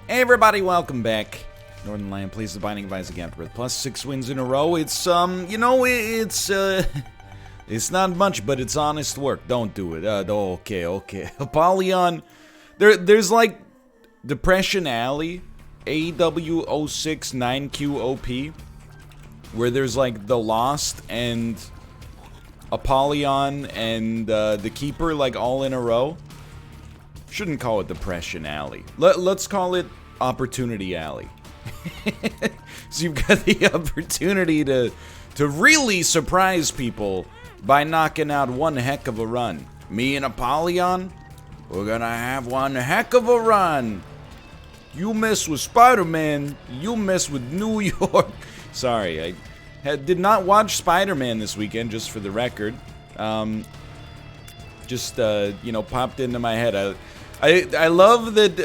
Hey everybody, welcome back. Northernlion plays the Binding of Isaac AFTERBIRTH plus 6 wins in a row. It's it's not much, but it's honest work. Don't do it. Okay. Apollyon, there's like Depression Alley, AW069QOP, where there's like the Lost and Apollyon and the Keeper like all in a row. Shouldn't call it Depression Alley. Let's call it Opportunity Alley. So you've got the opportunity to really surprise people by knocking out one heck of a run. Me and Apollyon, we're gonna have one heck of a run. You mess with Spider-Man, you mess with New York. Sorry, I did not watch Spider-Man this weekend, just for the record. Popped into my head. I love that,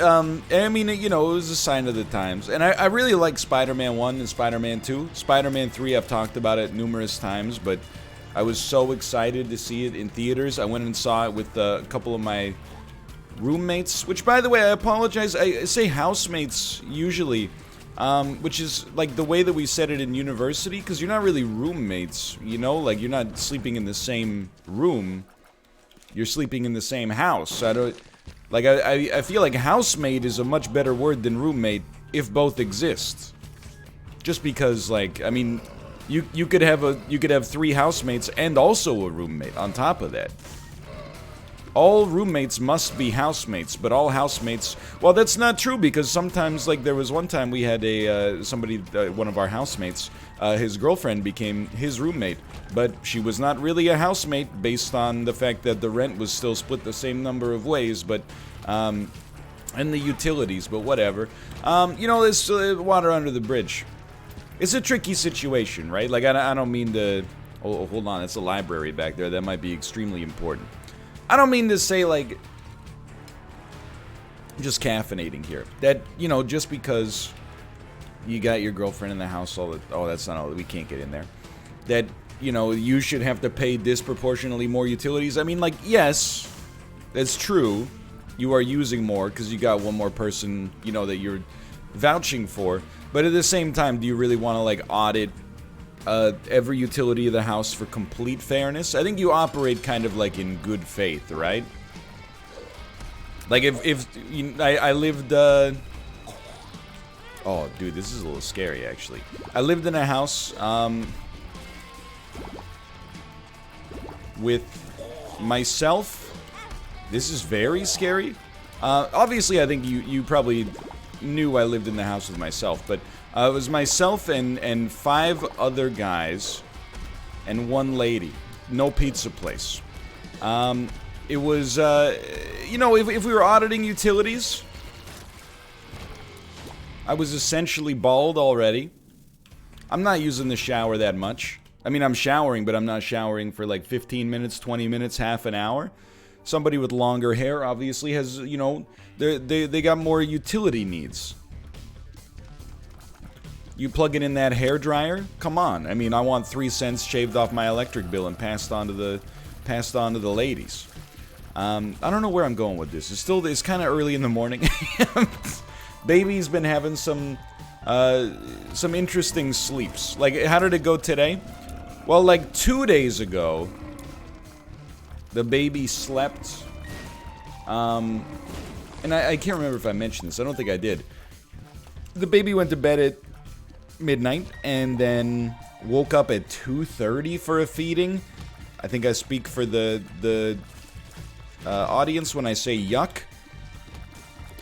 I mean, you know, it was a sign of the times. And I really like Spider-Man 1 and Spider-Man 2. Spider-Man 3, I've talked about it numerous times, but I was so excited to see it in theaters. I went and saw it with a couple of my roommates, which, by the way, I apologize. I say housemates usually, which is like the way that we said it in university, because you're not really roommates, you know? Like, you're not sleeping in the same room. You're sleeping in the same house. I feel like housemate is a much better word than roommate if both exist. Just because, like, I mean, you could have 3 housemates and also a roommate on top of that. All roommates must be housemates, but all housemates, well, that's not true, because sometimes, like, there was one time we had one of our housemates, his girlfriend became his roommate, but she was not really a housemate based on the fact that the rent was still split the same number of ways, but, and the utilities, but whatever. You know, there's water under the bridge. It's a tricky situation, right? Like, I don't mean to, oh, hold on, it's a library back there, that might be extremely important. I don't mean to say, like, just caffeinating here. That, you know, just because you got your girlfriend in the house that's not all, we can't get in there. That, you know, you should have to pay disproportionately more utilities. I mean, like, yes, that's true. You are using more because you got one more person, you know, that you're vouching for. But at the same time, do you really want to, like, audit every utility of the house for complete fairness? I think you operate kind of like in good faith, right? Like if I lived, oh dude, this is a little scary actually. I lived in a house, with myself. This is very scary. Obviously I think you probably knew I lived in the house with myself, but it was myself and 5 other guys and 1 lady. No pizza place. It was, you know, if we were auditing utilities, I was essentially bald already. I'm not using the shower that much. I mean, I'm showering, but I'm not showering for like 15 minutes, 20 minutes, half an hour. Somebody with longer hair obviously has, you know, they got more utility needs. You plug it in that hair dryer? Come on. I mean, I want 3 cents shaved off my electric bill and passed on to the ladies. I don't know where I'm going with this. It's kind of early in the morning. Baby's been having some interesting sleeps. Like, how did it go today? Well, like 2 days ago, the baby slept. And I can't remember if I mentioned this. I don't think I did. The baby went to bed at midnight and then woke up at 2:30 for a feeding. I think I speak for the audience when I say yuck.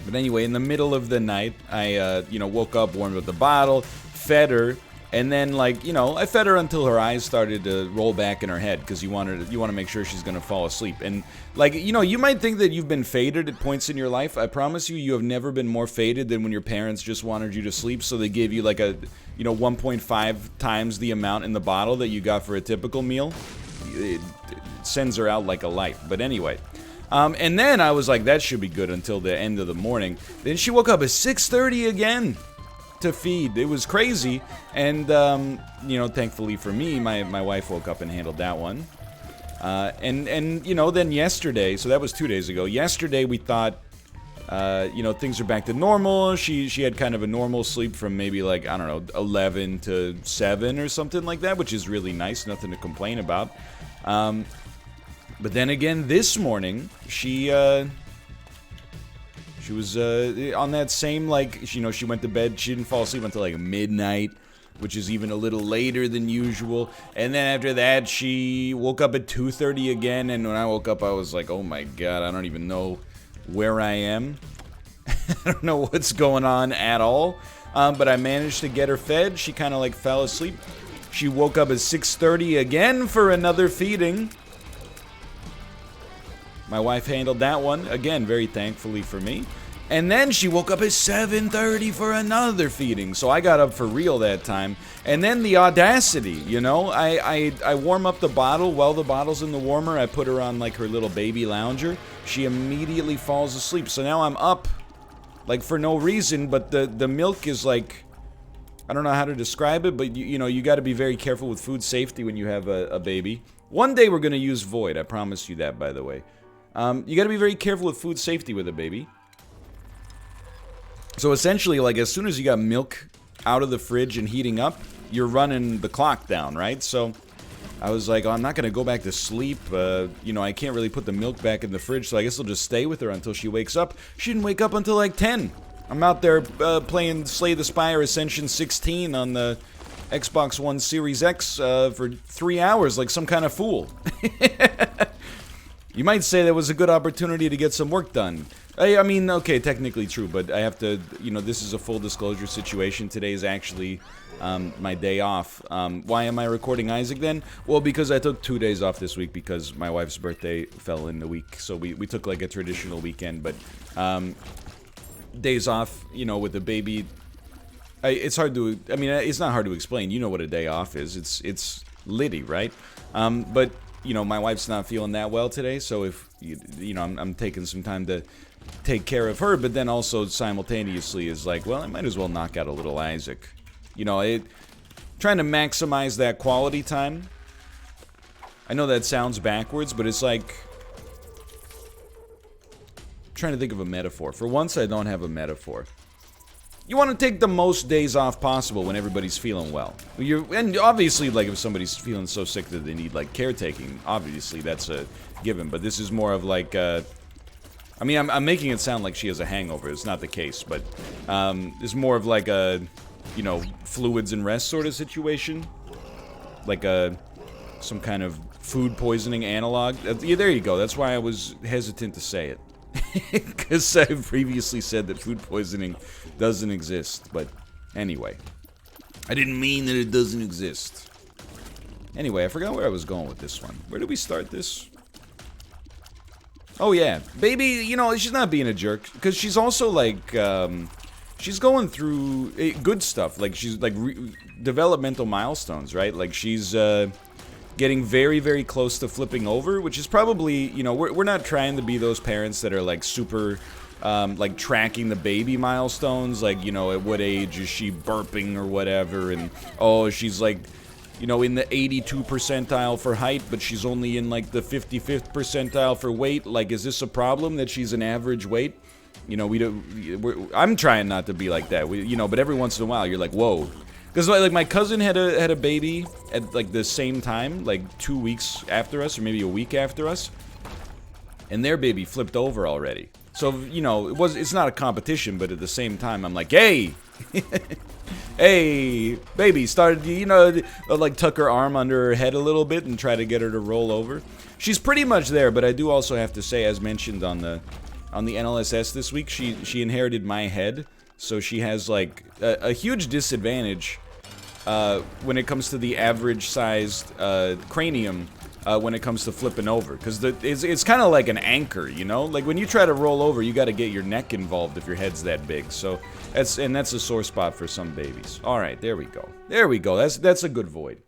But anyway, in the middle of the night, I woke up, warmed up the bottle, fed her, and then, like, you know, I fed her until her eyes started to roll back in her head, because you want to make sure she's gonna fall asleep. And, like, you know, you might think that you've been faded at points in your life. I promise you have never been more faded than when your parents just wanted you to sleep, so they gave you like a, you know, 1.5 times the amount in the bottle that you got for a typical meal. It sends her out like a light. But anyway, and then I was like, that should be good until the end of the morning. Then she woke up at 6:30 again to feed. It was crazy. And, you know, thankfully for me, my wife woke up and handled that one. And you know, then yesterday, so that was 2 days ago, yesterday we thought, you know, things are back to normal. She had kind of a normal sleep from maybe like, I don't know, 11 to 7 or something like that, which is really nice, nothing to complain about. But then again, this morning, she was on that same, like, you know, she went to bed, she didn't fall asleep until like midnight, which is even a little later than usual. And then after that, she woke up at 2:30 again, and when I woke up, I was like, oh my god, I don't even know where I am. I don't know what's going on at all. But I managed to get her fed. She kind of like fell asleep. She woke up at 6:30 again for another feeding. My wife handled that one, again, very thankfully for me. And then she woke up at 7:30 for another feeding. So I got up for real that time. And then the audacity, you know, I warm up the bottle. While the bottle's in the warmer, I put her on like her little baby lounger. She immediately falls asleep. So now I'm up, like, for no reason, but the milk is like, I don't know how to describe it, but you know, you got to be very careful with food safety when you have a baby. One day we're going to use Void, I promise you that, by the way. You got to be very careful with food safety with a baby. So essentially, like, as soon as you got milk out of the fridge and heating up, you're running the clock down, right? So I was like, oh, I'm not going to go back to sleep. You know, I can't really put the milk back in the fridge, so I guess I'll just stay with her until she wakes up. She didn't wake up until like 10. I'm out there playing Slay the Spire Ascension 16 on the Xbox One Series X for 3 hours like some kind of fool. You might say that was a good opportunity to get some work done. I mean, okay, technically true, but I have to, you know, this is a full disclosure situation. Today is actually my day off. Why am I recording Isaac then? Well, because I took 2 days off this week because my wife's birthday fell in the week. So we took like a traditional weekend, but days off, you know, with the baby, it's hard to, I mean, it's not hard to explain. You know what a day off is. It's litty, right? But you know, my wife's not feeling that well today, so if, you know, I'm taking some time to take care of her, but then also simultaneously is like, well, I might as well knock out a little Isaac. You know, trying to maximize that quality time. I know that sounds backwards, but it's like, I'm trying to think of a metaphor. For once, I don't have a metaphor. You want to take the most days off possible when everybody's feeling well. And obviously, like, if somebody's feeling so sick that they need, like, caretaking, obviously that's a given. But this is more of, like, I mean, I'm making it sound like she has a hangover. It's not the case. But it's more of, like, a, you know, fluids and rest sort of situation. Like some kind of food poisoning analog. Yeah, there you go. That's why I was hesitant to say it. Because I've previously said that food poisoning doesn't exist, but anyway. I didn't mean that it doesn't exist. Anyway, I forgot where I was going with this one. Where did we start this? Oh yeah, baby, you know, she's not being a jerk, because she's also like, she's going through good stuff, like she's like developmental milestones, right? Like she's getting very, very close to flipping over, which is probably, you know, we're not trying to be those parents that are like super, like tracking the baby milestones, like, you know, at what age is she burping or whatever, and oh, she's like, you know, in the 82nd percentile for height, but she's only in like the 55th percentile for weight. Like, is this a problem that she's an average weight? You know, I'm trying not to be like that, you know, but every once in a while you're like, whoa. Because, like, my cousin had a baby at, like, the same time, like, 2 weeks after us, or maybe a week after us. And their baby flipped over already. So, you know, it's not a competition, but at the same time, I'm like, hey! Hey, baby, started, you know, like, tuck her arm under her head a little bit and try to get her to roll over. She's pretty much there, but I do also have to say, as mentioned on the NLSS this week, she inherited my head. So she has, like, a huge disadvantage when it comes to the average-sized cranium when it comes to flipping over. Because it's kind of like an anchor, you know? Like, when you try to roll over, you got to get your neck involved if your head's that big. So that's a sore spot for some babies. All right, there we go. There we go. That's a good Void.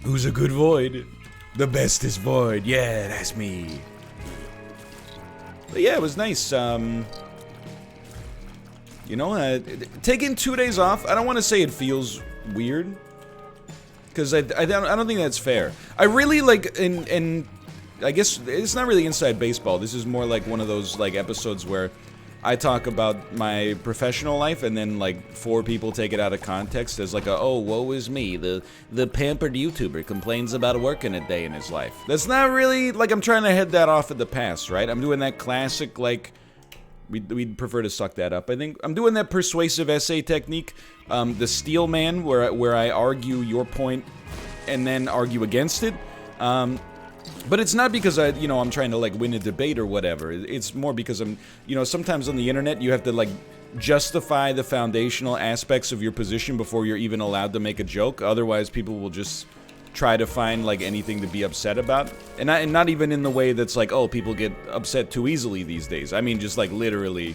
Who's a good Void? The bestest Void. Yeah, that's me. But yeah, it was nice. You know, taking 2 days off, I don't want to say it feels weird. Because I don't think that's fair. I really, like, and I guess it's not really inside baseball. This is more like one of those like episodes where I talk about my professional life, and then like 4 people take it out of context as like a, oh, woe is me, the pampered YouTuber complains about working a day in his life. That's not really, like, I'm trying to head that off at the past, right? I'm doing that classic, like, we'd prefer to suck that up. I think I'm doing that persuasive essay technique, the steel man, where I argue your point and then argue against it. But it's not because I'm trying to like win a debate or whatever. It's more because I'm, sometimes on the internet you have to like justify the foundational aspects of your position before you're even allowed to make a joke. Otherwise, people will just try to find like anything to be upset about, and not even in the way that's like, oh, people get upset too easily these days. I mean, just like literally,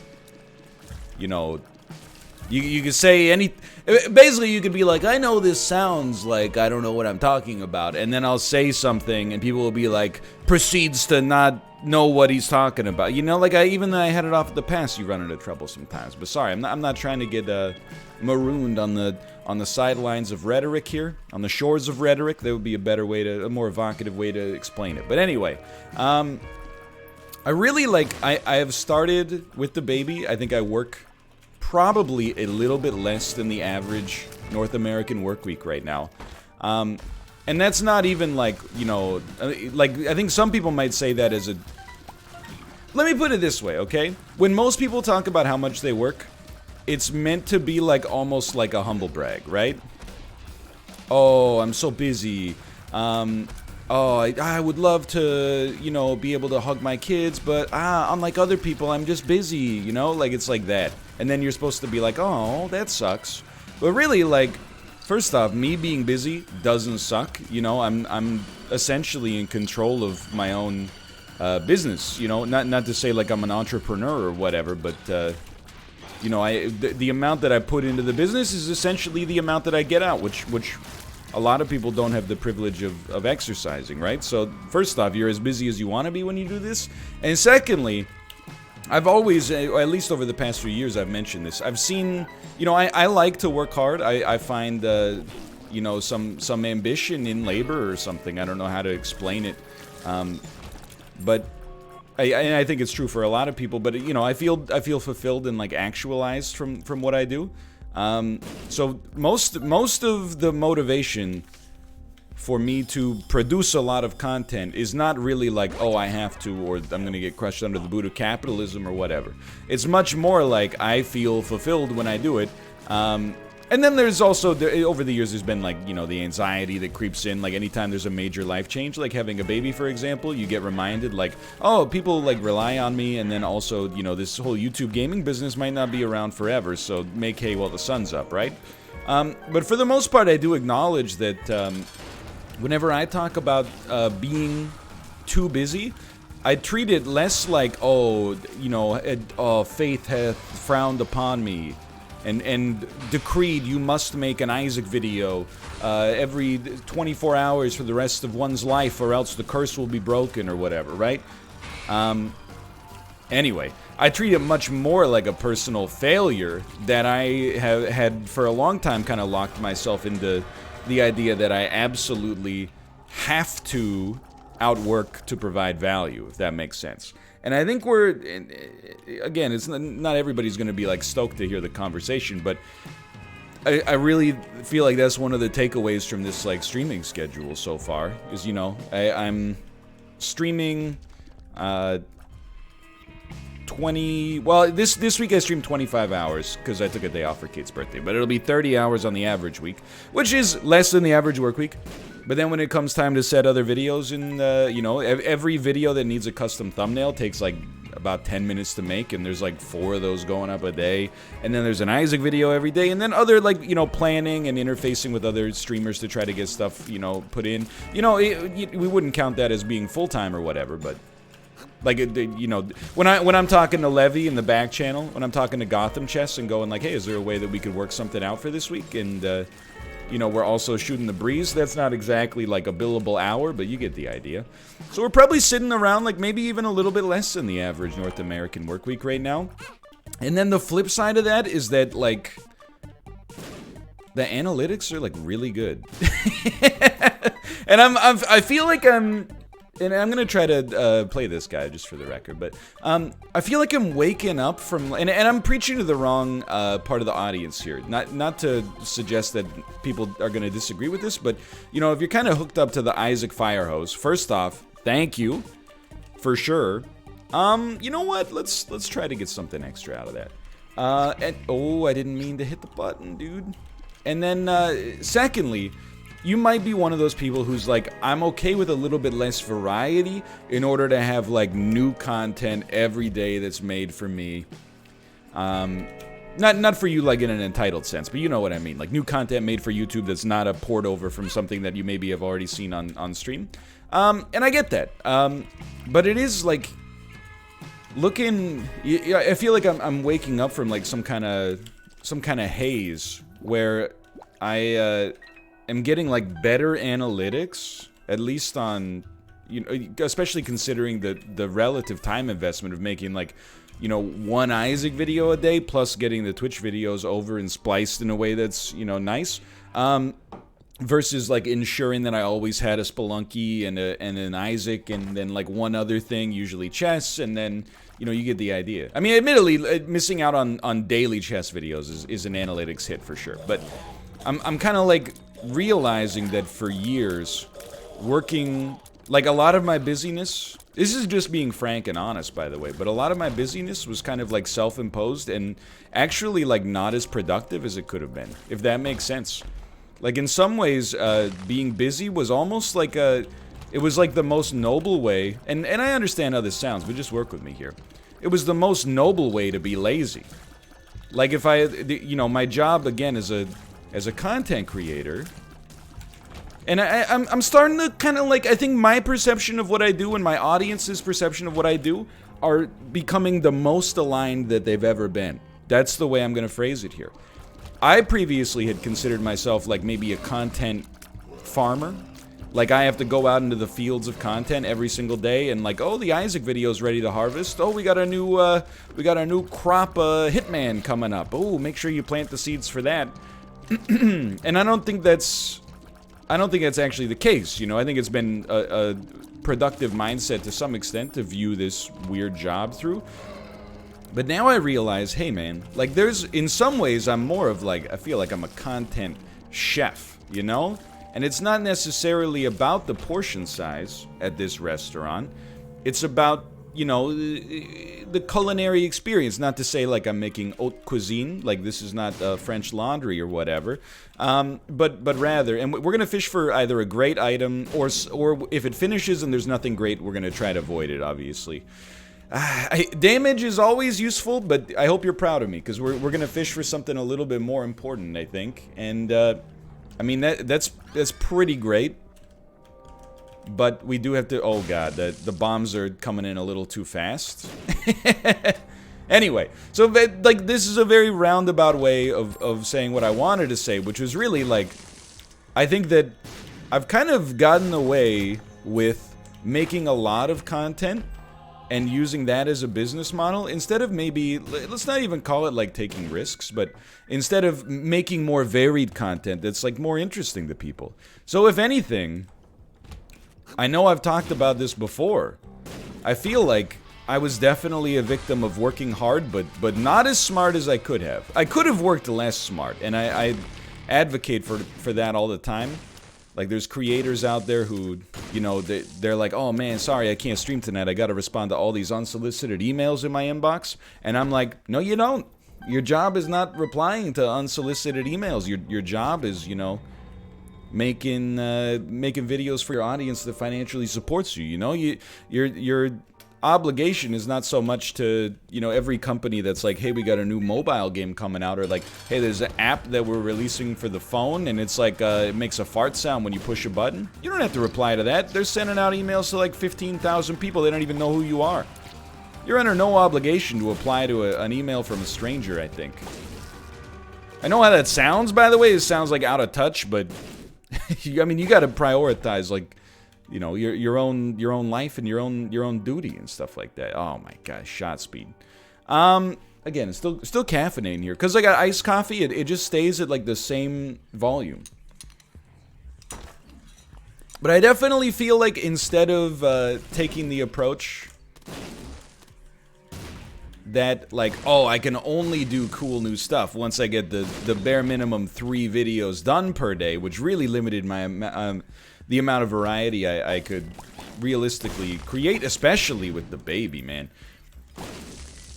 You could say basically you could be like, I know this sounds like I don't know what I'm talking about, and then I'll say something and people will be like, proceeds to not know what he's talking about. Like I had it off at the past, you run into trouble sometimes. But sorry, I'm not trying to get marooned on the sidelines of rhetoric here, on the shores of rhetoric. That would be a more evocative way to explain it. But anyway, I really I have started with the baby. I think I work probably a little bit less than the average North American work week right now. And that's not even I think some people might say that as a... Let me put it this way, okay? When most people talk about how much they work, it's meant to be almost like a humble brag, right? Oh, I'm so busy. I would love to, be able to hug my kids, but unlike other people, I'm just busy, it's like that. And then you're supposed to be like, oh, that sucks. But really, first off, me being busy doesn't suck. I'm essentially in control of my own business. Not to say I'm an entrepreneur or whatever, but the amount that I put into the business is essentially the amount that I get out, which a lot of people don't have the privilege of exercising, right? So first off, you're as busy as you want to be when you do this, and secondly, I've always, at least over the past few years, I've mentioned this. I've seen, I like to work hard. I find, some ambition in labor or something. I don't know how to explain it, but I think it's true for a lot of people. But I feel fulfilled and actualized from what I do. So most of the motivation for me to produce a lot of content is not really oh, I have to, or I'm gonna get crushed under the boot of capitalism or whatever. It's much more I feel fulfilled when I do it. And then there's also, over the years, there's been the anxiety that creeps in. Anytime there's a major life change, like having a baby, for example, you get reminded oh, people rely on me, and then also, this whole YouTube gaming business might not be around forever, so make hay while the sun's up, right? But for the most part, I do acknowledge that whenever I talk about being too busy, I treat it less oh, faith hath frowned upon me, and decreed you must make an Isaac video every 24 hours for the rest of one's life, or else the curse will be broken, or whatever, right? Anyway, I treat it much more like a personal failure that I have had for a long time kind of locked myself into the idea that I absolutely have to outwork to provide value, if that makes sense. And I think again, it's not everybody's going to be stoked to hear the conversation, but I really feel like that's one of the takeaways from this streaming schedule so far, is I'm streaming 20, well, this week I streamed 25 hours because I took a day off for Kate's birthday, but it'll be 30 hours on the average week, which is less than the average work week. But then when it comes time to set other videos in, every video that needs a custom thumbnail takes about 10 minutes to make, and there's 4 of those going up a day. And then there's an Isaac video every day, and then other planning and interfacing with other streamers to try to get stuff, put in. We wouldn't count that as being full-time or whatever, but when I'm talking to Levy in the back channel, when I'm talking to Gotham Chess and going hey, is there a way that we could work something out for this week? And we're also shooting the breeze. That's not exactly a billable hour, but you get the idea. So we're probably sitting around maybe even a little bit less than the average North American work week right now. And then the flip side of that is that the analytics are really good. And I feel I'm and I'm gonna try to play this guy just for the record, but I feel like I'm waking up from, and I'm preaching to the wrong part of the audience here. Not to suggest that people are gonna disagree with this, but you know, if you're kind of hooked up to the Isaac Firehose, first off, thank you for sure. You know what? Let's try to get something extra out of that. And oh, I didn't mean to hit the button, dude. And then secondly, you might be one of those people who's like, I'm okay with a little bit less variety in order to have like new content every day that's made for me. Not for you like in an entitled sense, but you know what I mean. Like new content made for YouTube that's not a port over from something that you maybe have already seen on stream. And I get that. But it is like looking. I feel like I'm waking up from like some kind of haze where I am getting like better analytics, at least on, you know, especially considering the relative time investment of making like, you know, one Isaac video a day plus getting the Twitch videos over and spliced in a way that's, you know, nice. Versus like ensuring that I always had a Spelunky and an Isaac and then like one other thing, usually chess, and then, you know, you get the idea. I mean, admittedly, missing out on daily chess videos is an analytics hit for sure. But I'm kind of like realizing that for years, working, like a lot of my busyness, this is just being frank and honest, by the way, but a lot of my busyness was kind of like self-imposed and actually like not as productive as it could have been, if that makes sense. Like in some ways, being busy was almost like it was like the most noble way, and I understand how this sounds, but just work with me here. It was the most noble way to be lazy. Like if you know, my job again as a content creator, and I'm starting to kind of like, I think my perception of what I do and my audience's perception of what I do are becoming the most aligned that they've ever been. That's the way I'm going to phrase it here. I previously had considered myself like maybe a content farmer. Like I have to go out into the fields of content every single day and like, oh, the Isaac video's ready to harvest. Oh, we got a new crop Hitman coming up. Oh, make sure you plant the seeds for that. And I don't think that's actually the case. You know, I think it's been a productive mindset to some extent to view this weird job through. But now I realize, hey man, like there's, in some ways I'm more of like, I feel like I'm a content chef, you know? And it's not necessarily about the portion size at this restaurant. It's about, you know, the culinary experience. Not to say like I'm making haute cuisine, like this is not French Laundry or whatever. But rather, and we're gonna fish for either a great item or if it finishes and there's nothing great, we're gonna try to avoid it, obviously. Damage is always useful, but I hope you're proud of me, because we're gonna fish for something a little bit more important, I think. And I mean that's pretty great, but we do have to. Oh god, the bombs are coming in a little too fast. Anyway, so like this is a very roundabout way of saying what I wanted to say, which was really like, I think that I've kind of gotten away with making a lot of content and using that as a business model, instead of maybe, let's not even call it like taking risks, but instead of making more varied content that's like more interesting to people. So if anything, I know I've talked about this before, I feel like I was definitely a victim of working hard, but not as smart as I could have. I could have worked less smart, and I advocate for that all the time. Like, there's creators out there who, you know, they're like, oh man, sorry, I can't stream tonight. I gotta respond to all these unsolicited emails in my inbox. And I'm like, no, you don't. Your job is not replying to unsolicited emails. Your job is, you know, making videos for your audience that financially supports you. You know, your obligation is not so much to, you know, every company that's like, hey, we got a new mobile game coming out, or like, hey, there's an app that we're releasing for the phone and it's like it makes a fart sound when you push a button. You don't have to reply to that. They're sending out emails to like 15,000 people. They don't even know who you are. You're under no obligation to apply to an email from a stranger, I think. I know how that sounds, by the way. It sounds like out of touch, but I mean, you got to prioritize, like, you know, your own life and your own duty and stuff like that. Oh my gosh, shot speed. Again, it's still caffeinating here because I got iced coffee. It just stays at like the same volume. But I definitely feel like instead of taking the approach that, like, oh, I can only do cool new stuff once I get the bare minimum 3 videos done per day, which really limited my the amount of variety I could realistically create, especially with the baby, man.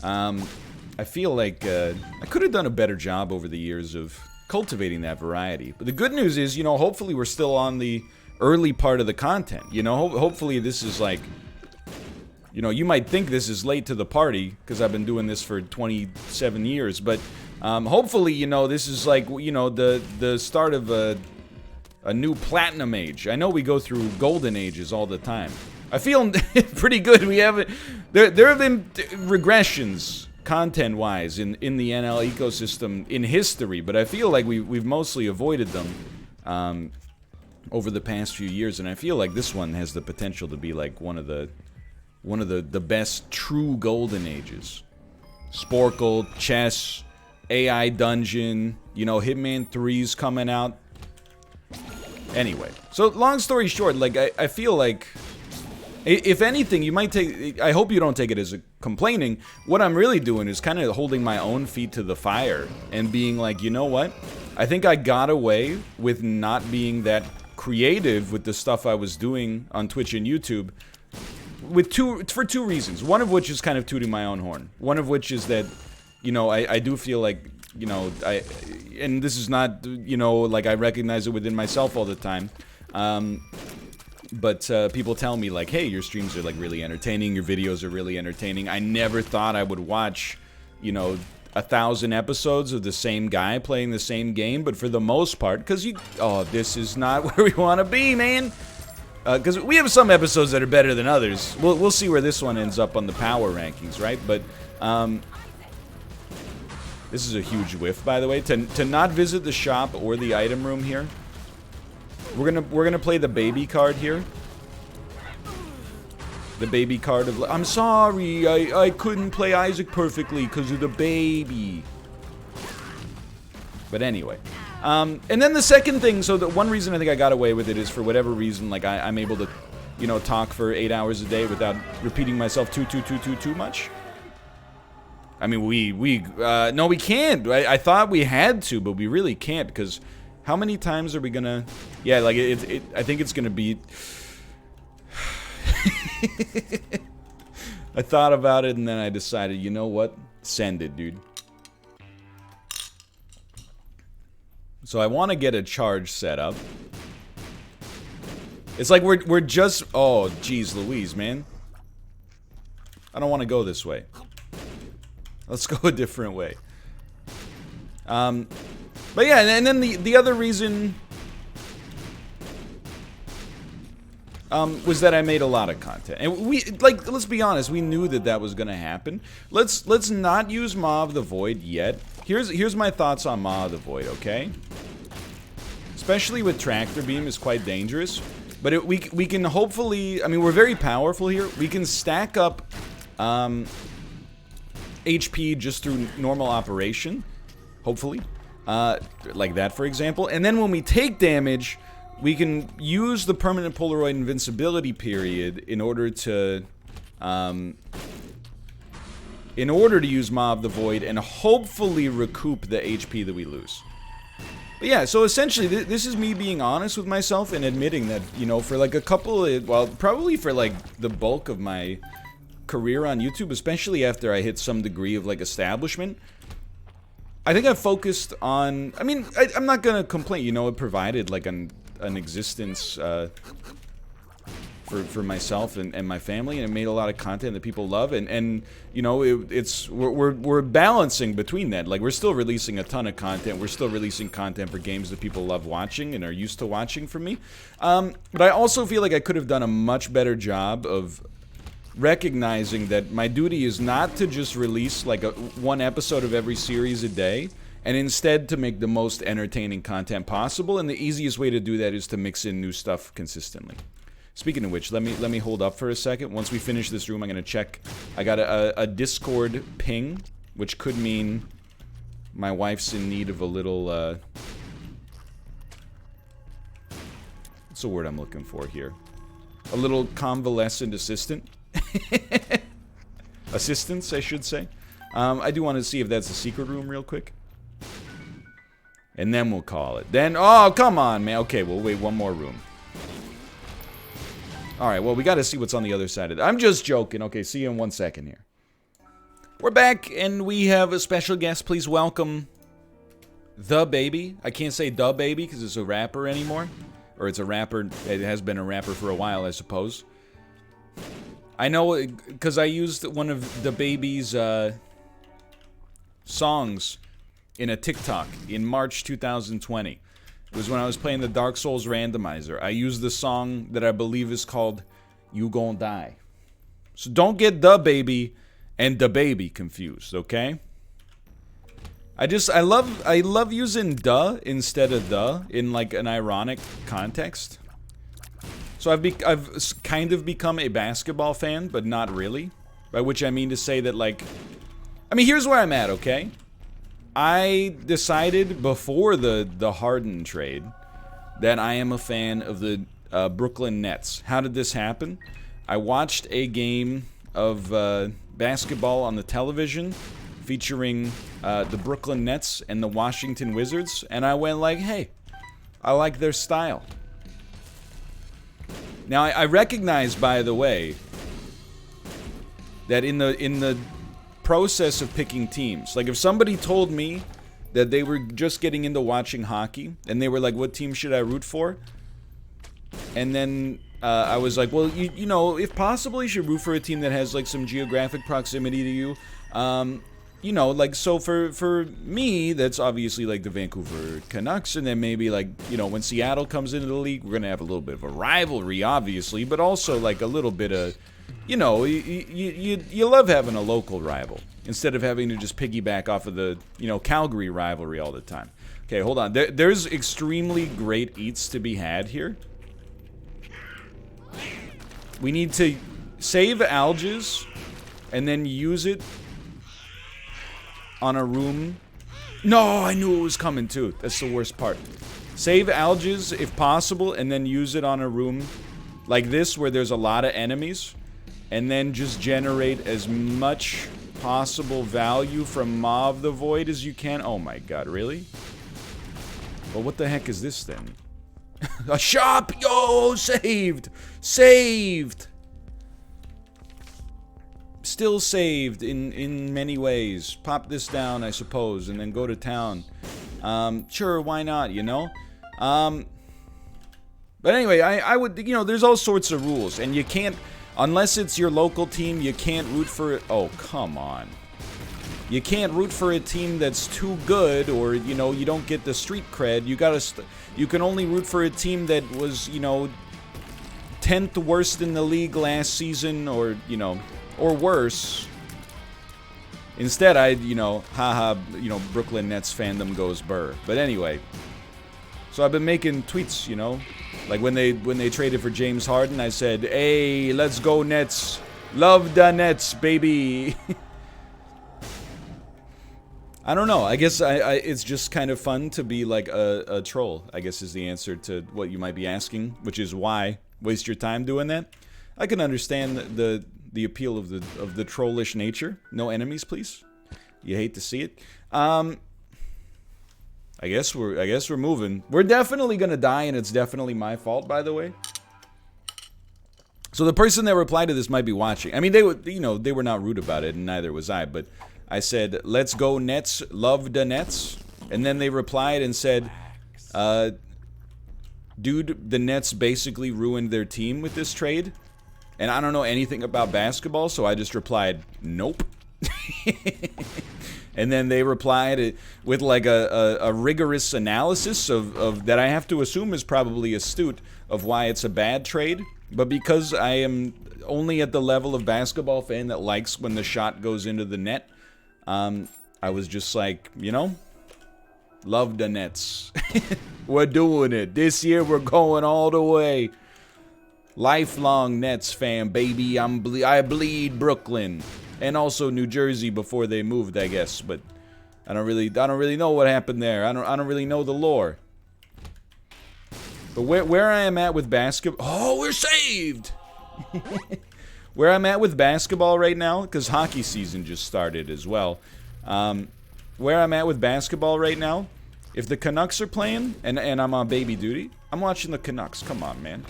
I feel like I could have done a better job over the years of cultivating that variety. But the good news is, you know, hopefully we're still on the early part of the content. You know, hopefully this is like, you know, you might think this is late to the party because I've been doing this for 27 years, but hopefully, you know, this is like, you know, the start of a new platinum age. I know we go through golden ages all the time. I feel pretty good. We haven't. There have been regressions content-wise in the NL ecosystem in history, but I feel like we've mostly avoided them over the past few years, and I feel like this one has the potential to be like one of the best true golden ages. Sporkle, chess, AI dungeon, you know, Hitman 3's coming out. Anyway, so long story short, like I feel like, if anything, you might take, I hope you don't take it as a complaining. What I'm really doing is kind of holding my own feet to the fire and being like, you know what? I think I got away with not being that creative with the stuff I was doing on Twitch and YouTube for two reasons. One of which is kind of tooting my own horn. One of which is that, you know, I do feel like, you know, and this is not, you know, like I recognize it within myself all the time. But people tell me, like, hey, your streams are, like, really entertaining, your videos are really entertaining. I never thought I would watch, you know, 1,000 episodes of the same guy playing the same game, but for the most part, because this is not where we want to be, man. Because we have some episodes that are better than others. We'll see where this one ends up on the power rankings, right? But, this is a huge whiff, by the way. To not visit the shop or the item room here, we're gonna play the baby card here. The baby card of, I'm sorry, I couldn't play Isaac perfectly because of the baby. But anyway, and then the second thing, so the one reason I think I got away with it is for whatever reason, like I'm able to, you know, talk for 8 hours a day without repeating myself too much. I mean, no, we can't. I thought we had to, but we really can't, because how many times are we gonna... Yeah, like, I think it's gonna be... I thought about it, and then I decided, you know what? Send it, dude. So I want to get a charge set up. It's like we're just... Oh, geez Louise, man. I don't want to go this way. Let's go a different way. But yeah, and then the other reason was that I made a lot of content, and let's be honest, we knew that was gonna happen. Let's not use Maw of the Void yet. Here's my thoughts on Maw of the Void, okay? Especially with Tractor Beam is quite dangerous, but we can hopefully, I mean, we're very powerful here. We can stack up HP just through normal operation, hopefully. Like that, for example. And then when we take damage, we can use the permanent Polaroid invincibility period in order to use Maw of the Void and hopefully recoup the HP that we lose. But yeah, so essentially, this is me being honest with myself and admitting that, you know, for like a couple of, well, probably for like the bulk of my career on YouTube, especially after I hit some degree of like establishment, I think I've focused on, I mean, I'm not gonna complain, you know, it provided like an existence for myself and my family, and it made a lot of content that people love, and you know, we're balancing between that. Like, we're still releasing a ton of content, we're still releasing content for games that people love watching and are used to watching from me, but I also feel like I could have done a much better job of recognizing that my duty is not to just release like one episode of every series a day, and instead to make the most entertaining content possible, and the easiest way to do that is to mix in new stuff consistently. Speaking of which, let me hold up for a second. Once we finish this room, I'm gonna check. I got a Discord ping, which could mean my wife's in need of a little the word I'm looking for here? A little convalescent assistant. Assistance, I should say. I do want to see if that's a secret room real quick. And then we'll call it. Then, oh, come on, man. Okay, we'll wait one more room. Alright, well, we got to see what's on the other side of it. I'm just joking. Okay, see you in 1 second here. We're back, and we have a special guest. Please welcome The Baby. I can't say The Baby because it's a rapper anymore. Or it's a rapper. It has been a rapper for a while, I suppose. I know because I used one of The Baby's songs in a TikTok in March 2020. It was when I was playing the Dark Souls randomizer. I used the song that I believe is called You Gon' Die. So don't get The Baby and The Baby confused, okay? I love using "duh" instead of "the" in like an ironic context. So I've kind of become a basketball fan, but not really. By which I mean to say that, like, I mean, here's where I'm at, okay? I decided before the Harden trade that I am a fan of the Brooklyn Nets. How did this happen? I watched a game of basketball on the television featuring the Brooklyn Nets and the Washington Wizards, and I went like, hey, I like their style. Now, I recognize, by the way, that in the process of picking teams, like if somebody told me that they were just getting into watching hockey, and they were like, what team should I root for? And then I was like, well, you know, if possible, you should root for a team that has like some geographic proximity to you. You know, like, so for me, that's obviously like the Vancouver Canucks, and then maybe like, you know, when Seattle comes into the league, we're gonna have a little bit of a rivalry, obviously, but also like a little bit of, you know, you love having a local rival instead of having to just piggyback off of the, you know, Calgary rivalry all the time. Okay, hold on. There's extremely great eats to be had here. We need to save algaes and then use it on a room. No, I knew it was coming too. That's the worst part. Save algaes if possible and then use it on a room like this where there's a lot of enemies, and then just generate as much possible value from Maw of the Void as you can. Oh my god, really? Well, what the heck is this then? A shop! Yo, saved! Saved! Still saved in many ways. Pop this down, I suppose, and then go to town. Sure, why not, you know? But anyway, I would, you know, there's all sorts of rules, and you can't, unless it's your local team, you can't root for it. Oh, come on. You can't root for a team that's too good, or, you know, you don't get the street cred. You can only root for a team that was, you know, 10th worst in the league last season, or, you know, or worse. Instead, you know, haha, you know, Brooklyn Nets fandom goes burr. But anyway, so I've been making tweets, you know, like when they traded for James Harden, I said, hey, let's go Nets. Love the Nets, baby. I don't know. I guess it's just kind of fun to be like a troll, I guess is the answer to what you might be asking, which is why waste your time doing that. I can understand the appeal of the trollish nature. No enemies, please. You hate to see it. I guess we're moving. We're definitely gonna die, and it's definitely my fault, by the way. So the person that replied to this might be watching. I mean, they were not rude about it, and neither was I. But I said, "Let's go Nets, love the Nets," and then they replied and said, "Dude, the Nets basically ruined their team with this trade." And I don't know anything about basketball, so I just replied, nope. And then they replied with like a rigorous analysis of that I have to assume is probably astute of why it's a bad trade. But because I am only at the level of basketball fan that likes when the shot goes into the net, I was just like, you know, love the Nets. We're doing it. This year we're going all the way. Lifelong Nets fan, baby. I bleed Brooklyn, and also New Jersey before they moved, I guess. But I don't really know what happened there. I don't really know the lore. But where I am at with basketball... Oh, we're saved! Where I'm at with basketball right now, because hockey season just started as well. Where I'm at with basketball right now, if the Canucks are playing, and I'm on baby duty, I'm watching the Canucks. Come on, man.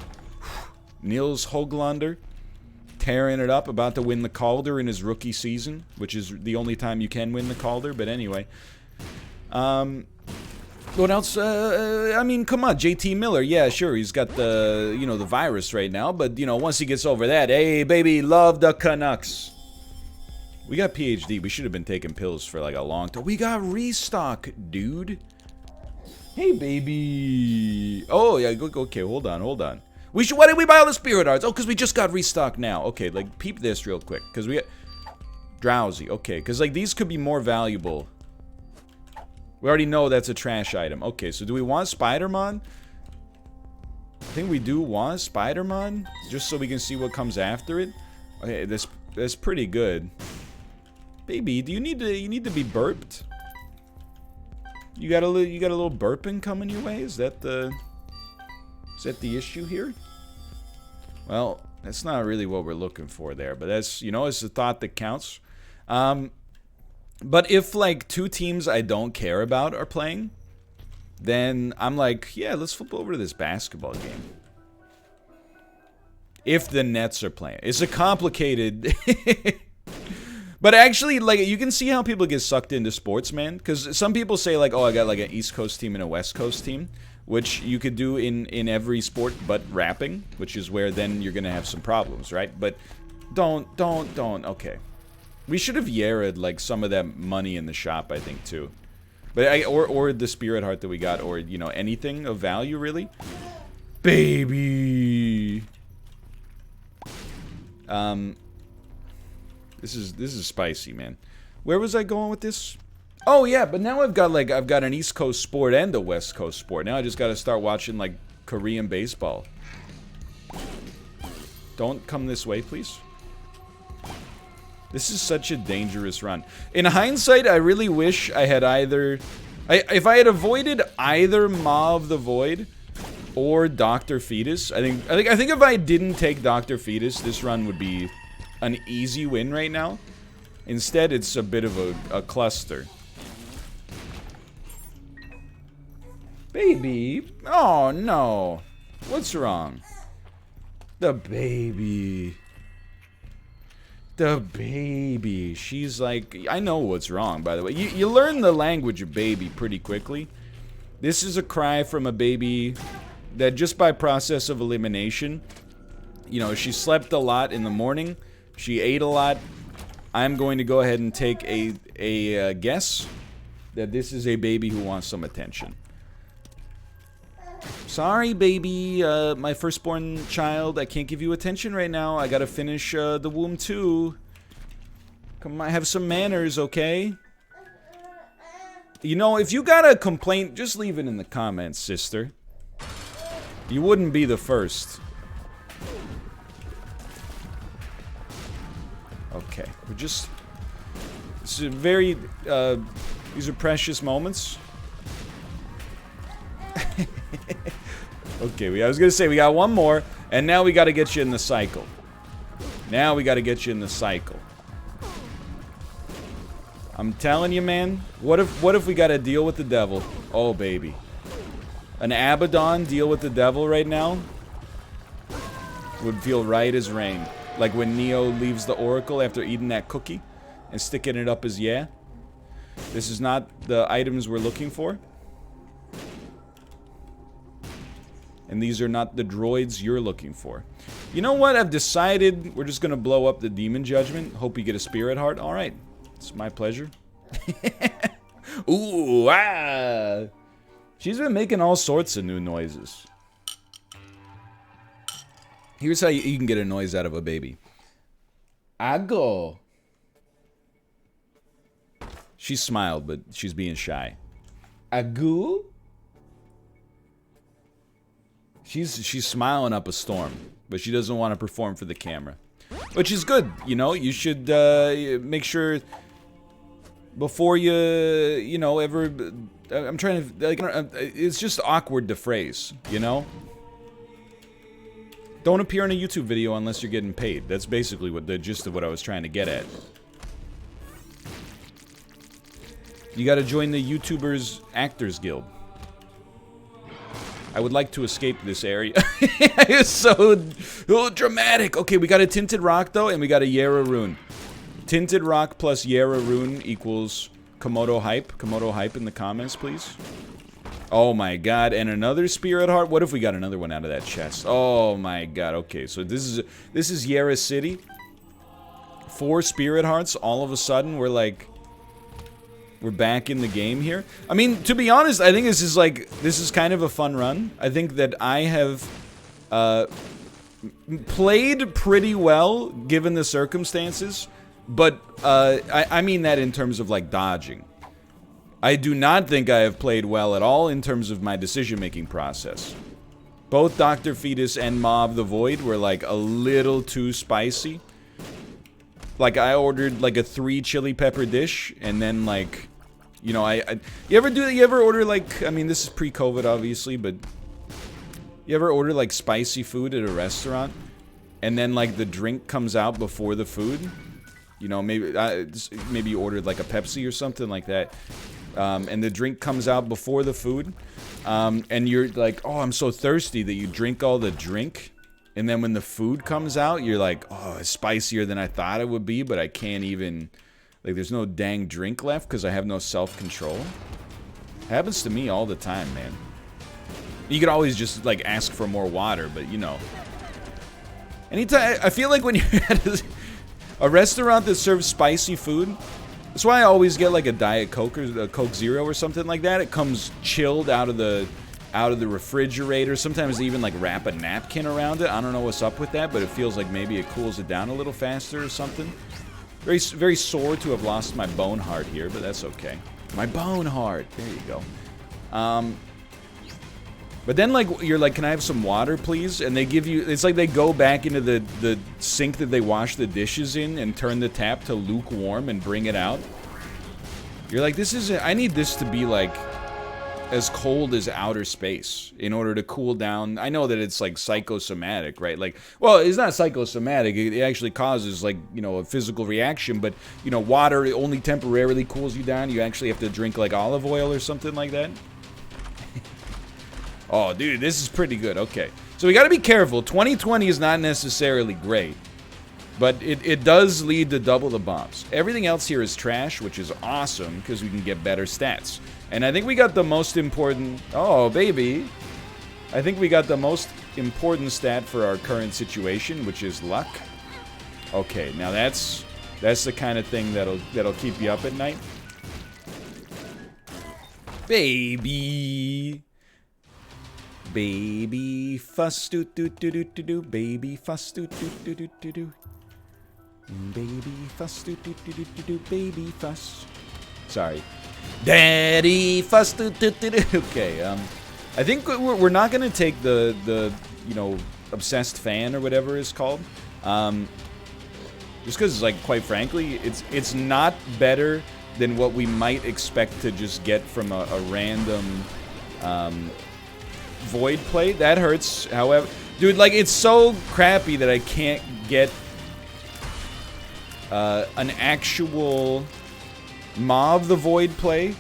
Niels Höglander, tearing it up, about to win the Calder in his rookie season, which is the only time you can win the Calder, but anyway. What else? I mean, come on, JT Miller. Yeah, sure, he's got the, you know, the virus right now, but, you know, once he gets over that, hey, baby, love the Canucks. We got PhD. We should have been taking pills for, like, a long time. We got restock, dude. Hey, baby. Oh, yeah, okay, hold on. Why did we buy all the spirit hearts? Oh, because we just got restock now. Okay, like, peep this real quick, because we... Drowsy, okay, because, like, these could be more valuable. We already know that's a trash item. Okay, so do we want Spider-Man? I think we do want Spider-Man, just so we can see what comes after it. Okay, that's pretty good. Baby, do you need to be burped? You got a little burping coming your way? Is that the issue here? Well, that's not really what we're looking for there, but that's, you know, it's the thought that counts. But if, like, two teams I don't care about are playing, then I'm like, yeah, let's flip over to this basketball game. If the Nets are playing. It's a complicated... But actually, like, you can see how people get sucked into sports, man. Because some people say, like, oh, I got, like, an East Coast team and a West Coast team. Which you could do in every sport but rapping. Which is where then you're going to have some problems, right? But don't. Okay. We should have Yera'd, like, some of that money in the shop, I think, too. But or the spirit heart that we got, or, you know, anything of value, really. Baby! This is spicy, man. Where was I going with this? Oh, yeah, but now I've got an East Coast sport and a West Coast sport. Now I just gotta start watching, like, Korean baseball. Don't come this way, please. This is such a dangerous run. In hindsight, I really wish I had either... if I had avoided either Maw of the Void or Dr. Fetus, I think if I didn't take Dr. Fetus, this run would be an easy win right now. Instead, it's a bit of a cluster. Baby. Oh, no. What's wrong? The baby. The baby. She's like... I know what's wrong, by the way. You learn the language of baby pretty quickly. This is a cry from a baby that just by process of elimination, you know, she slept a lot in the morning. She ate a lot. I'm going to go ahead and take a guess that this is a baby who wants some attention. Sorry, baby, my firstborn child, I can't give you attention right now. I gotta finish the womb too. Come on, have some manners, okay? You know, if you got a complaint, just leave it in the comments, sister. You wouldn't be the first. Okay, we're just... This is a very, these are precious moments. Okay, I was gonna say we got one more, and now we gotta get you in the cycle. Now we gotta get you in the cycle. I'm telling you, man. What if we gotta deal with the devil? Oh, baby. An Abaddon deal with the devil right now would feel right as rain. Like when Neo leaves the Oracle after eating that cookie and sticking it up his yeah. This is not the items we're looking for. And these are not the droids you're looking for. You know what? I've decided we're just going to blow up the Demon Judgment. Hope you get a Spirit Heart. Alright. It's my pleasure. Ooh, ah! She's been making all sorts of new noises. Here's how you can get a noise out of a baby. Ago. She smiled, but she's being shy. Agu? She's smiling up a storm, but she doesn't want to perform for the camera. Which is good, you know? You should make sure before you know, ever... I'm trying to... Like, it's just awkward to phrase, you know? Don't appear in a YouTube video unless you're getting paid. That's basically what the gist of what I was trying to get at. You gotta join the YouTubers Actors Guild. I would like to escape this area. It's so dramatic. Okay, we got a Tinted Rock, though, and we got a Yara Rune. Tinted Rock plus Yara Rune equals Komodo Hype. Komodo Hype in the comments, please. Oh my god, and another Spirit Heart? What if we got another one out of that chest? Oh my god, okay, so this is Yara City. 4 Spirit Hearts, all of a sudden, we're back in the game here. I mean, to be honest, I think this is kind of a fun run. I think that I have played pretty well, given the circumstances, but I mean that in terms of, like, dodging. I do not think I have played well at all in terms of my decision-making process. Both Dr. Fetus and Mob the Void were, like, a little too spicy. Like, I ordered, like, a 3 chili pepper dish, and then, like, you know, you ever order, like, I mean, this is pre-COVID, obviously, but you ever order, like, spicy food at a restaurant, and then, like, the drink comes out before the food? You know, maybe you ordered, like, a Pepsi or something like that. And the drink comes out before the food, and you're like, oh, I'm so thirsty that you drink all the drink, and then when the food comes out, you're like, oh, it's spicier than I thought it would be, but I can't even, like, there's no dang drink left because I have no self-control. Happens to me all the time, man. You could always just, like, ask for more water, but, you know. Anytime, I feel like when you're at a restaurant that serves spicy food, that's why I always get, like, a Diet Coke or a Coke Zero or something like that. It comes chilled out of the refrigerator. Sometimes they even, like, wrap a napkin around it. I don't know what's up with that, but it feels like maybe it cools it down a little faster or something. Very, very sore to have lost my bone heart here, but that's okay. My bone heart. There you go. But then, like, you're like, can I have some water, please? And they give you, it's like they go back into the sink that they wash the dishes in and turn the tap to lukewarm and bring it out. You're like, I need this to be, like, as cold as outer space in order to cool down. I know that it's, like, psychosomatic, right? Like, well, it's not psychosomatic. It actually causes, like, you know, a physical reaction. But, you know, water only temporarily cools you down. You actually have to drink, like, olive oil or something like that. Oh, dude, this is pretty good. Okay. So we got to be careful. 2020 is not necessarily great, but it does lead to double the bombs. Everything else here is trash, which is awesome because we can get better stats. And I think we got the most important... Oh, baby. I think we got the most important stat for our current situation, which is luck. Okay, now that's the kind of thing that'll keep you up at night. Baby... Baby fuss do do do do do do. Baby fuss do do do do do do. Baby fuss do do do do do do. Baby fuss. Sorry. Daddy fuss do do do do. Okay. I think we're not gonna take the you know, obsessed fan or whatever it's called. Just because, like, quite frankly, it's not better than what we might expect to just get from a random void play. That hurts. However, dude, like, it's so crappy that I can't get an actual Mob the Void play.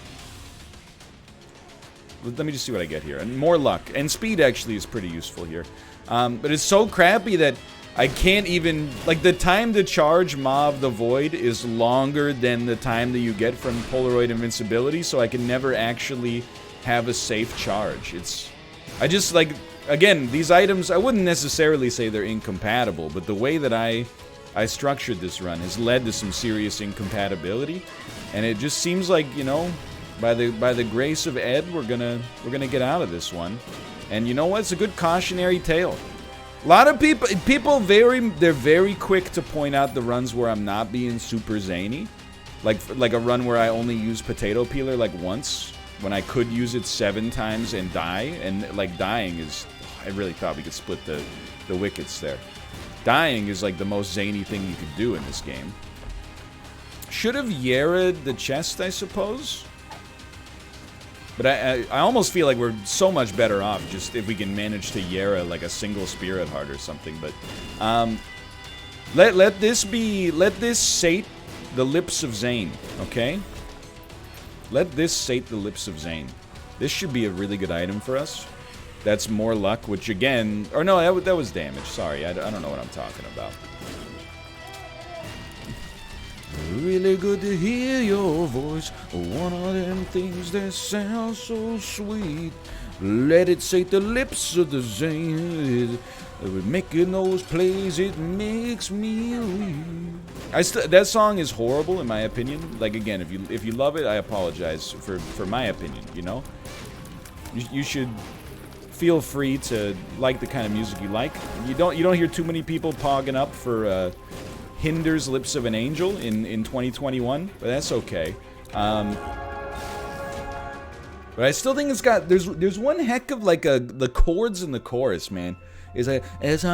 Let me just see what I get here. And more luck. And speed actually is pretty useful here. But it's so crappy that I can't even... Like, the time to charge Mob the Void is longer than the time that you get from Polaroid Invincibility, so I can never actually have a safe charge. I just, like, again, these items, I wouldn't necessarily say they're incompatible, but the way that I structured this run has led to some serious incompatibility, and it just seems like, you know, by the grace of Ed, we're gonna get out of this one. And you know what? It's a good cautionary tale. A lot of people they're very quick to point out the runs where I'm not being super zany, like a run where I only use potato peeler like once, when I could use it 7 times and die. And, like, dying is... I really thought we could split the wickets there. Dying is, like, the most zany thing you could do in this game. Should have Yera'd the chest, I suppose. But I almost feel like we're so much better off just if we can manage to Yara like a single Spirit Heart or something. But let this sate the lips of Zane, okay? Let this sate the lips of Zane. This should be a really good item for us. That's more luck, which again, or no, that was damage. Sorry, I don't know what I'm talking about. Really good to hear your voice. One of them things that sound so sweet. Let it sate the lips of the Zane. Making those plays, it makes me weak. That song is horrible in my opinion. Like again, if you love it, I apologize for my opinion. You know, you should feel free to like the kind of music you like. You don't hear too many people pogging up for Hinder's Lips of an Angel in 2021, but that's okay. But I still think it's got there's one heck of like the chords in the chorus, man. It's like it's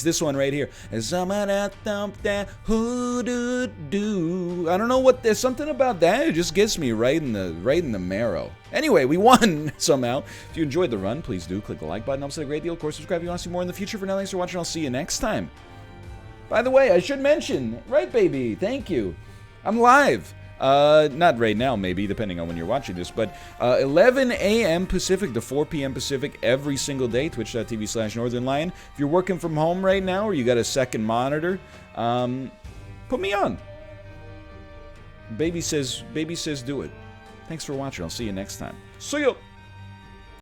this one right here. I don't know what, there's something about that. It just gets me right in the marrow. Anyway, we won somehow. If you enjoyed the run, please do click the like button. Helps a great deal. Of course, subscribe if you want to see more in the future. For now, thanks for watching. I'll see you next time. By the way, I should mention, right, baby? Thank you. I'm live. Not right now, maybe, depending on when you're watching this, but 11 a.m. Pacific to 4 p.m. Pacific every single day, twitch.tv/Northernlion. If you're working from home right now or you got a second monitor, put me on. Baby says do it. Thanks for watching. I'll see you next time. See ya!